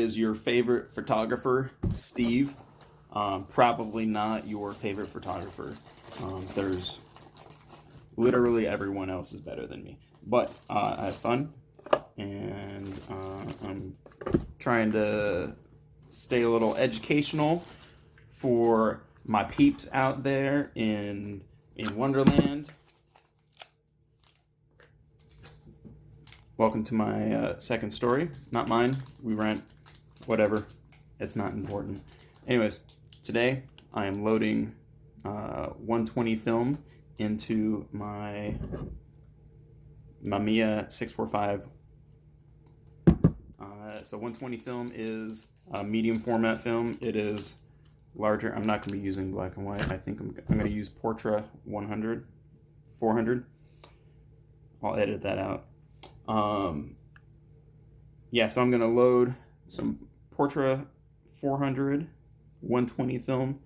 is your favorite photographer, Steve. Probably not your favorite photographer. There's literally everyone else is better than me. But I have fun, and I'm trying to stay a little educational for my peeps out there in Wonderland. Welcome to my second story. Not mine. We rent. Whatever. It's not important. Anyways, today I am loading 120 film into my Mamiya 645. So 120 film is a medium format film. It is larger. I'm not going to be using black and white. I think I'm going to use Portra 400. I'll edit that out. Yeah, so I'm going to load some Portra 400 120 film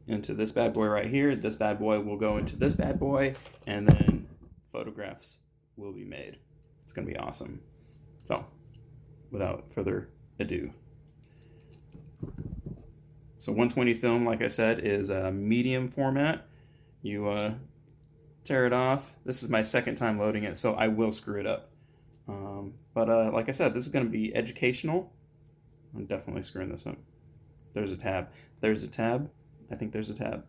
into this bad boy right here. This bad boy will go into this bad boy, and then photographs will be made. It's going to be awesome. So, without further ado. So 120 film, like I said, is a medium format. You tear it off. This is my second time loading it, so I will screw it up. But like I said, this is going to be educational. I'm definitely screwing this up. There's a tab. There's a tab. I think there's a tab.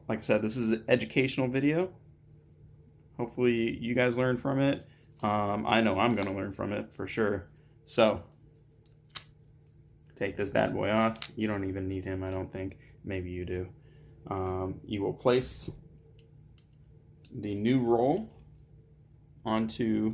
Like I said, this is an educational video. Hopefully you guys learn from it. I know I'm going to learn from it for sure. So, take this bad boy off. You don't even need him, I don't think. Maybe you do. You will place the new roll onto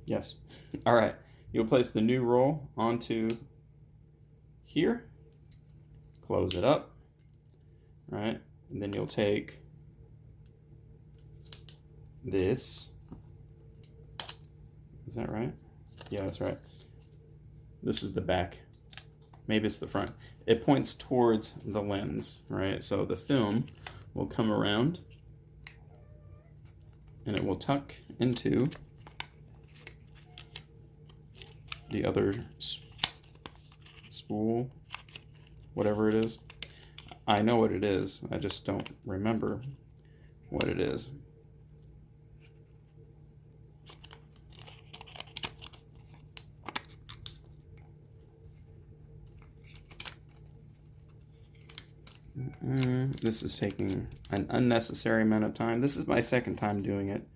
yes. All right. You'll place the new roll onto here. Close it up. All right. And then you'll take this. Is that right? Yeah, that's right. This is the back. Maybe it's the front. It points towards the lens, right? So the film will come around and it will tuck into the other spool, whatever it is. I know what it is, I just don't remember what it is. This is taking an unnecessary amount of time. This is my second time doing it,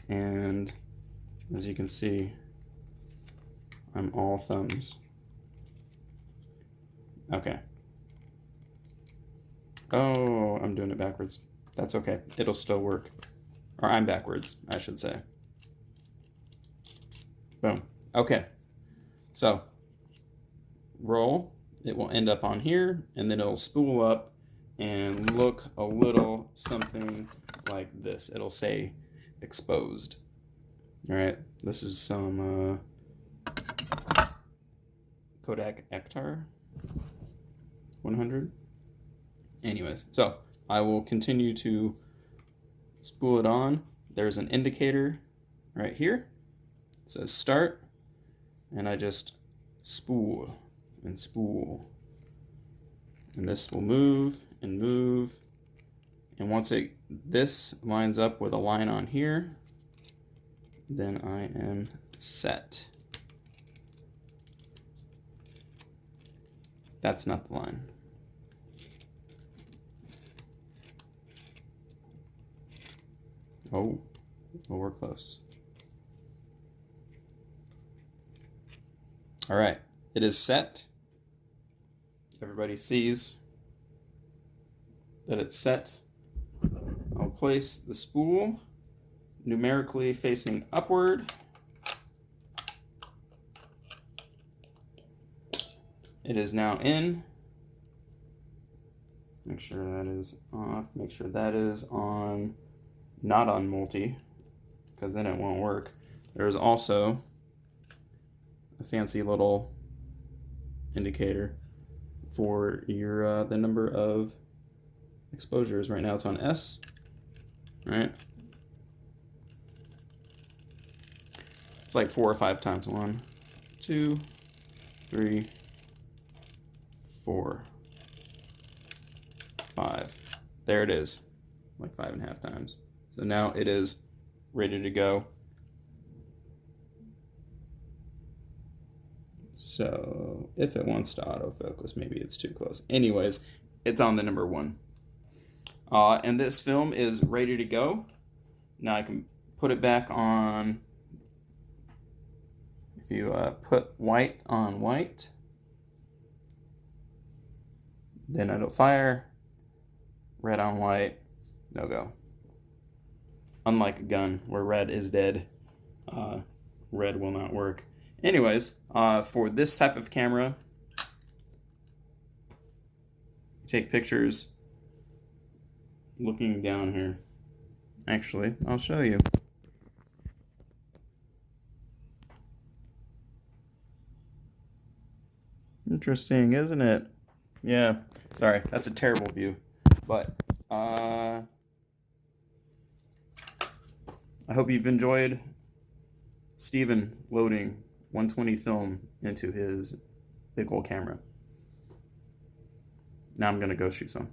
and as you can see, I'm all thumbs. Okay. Oh, I'm doing it backwards. That's okay. It'll still work. Or I'm backwards, I should say. Boom. Okay. So, roll. It will end up on here, and then it'll spool up and look a little something like this. It'll say exposed. All right. This is some Kodak Ektar 100. Anyways, so I will continue to spool it on. There's an indicator right here. It says start, and I just spool and spool. And this will move and move. And once this lines up with a line on here, then I am set. That's not the line. Oh, well, we're close. All right, it is set. Everybody sees that it's set. I'll place the spool numerically facing upward. It is now in. Make sure that is off. Make sure that is on, not on multi, because then it won't work. There is also a fancy little indicator for your the number of exposures. Right now it's on S, right? It's like 4 or 5 times. 1, 2, 3, 4, 5. There it is, like 5.5 times. So now it is ready to go. So if it wants to autofocus, maybe it's too close. Anyways, it's on the number 1. And this film is ready to go. Now I can put it back on. If you put white on white, then it'll fire. Red on white, no go. Unlike a gun where red is dead, red will not work. Anyways, for this type of camera, take pictures looking down here. Actually, I'll show you. Interesting, isn't it? Yeah, sorry, that's a terrible view. But I hope you've enjoyed Steven loading 120 film into his big old camera. Now I'm going to go shoot some.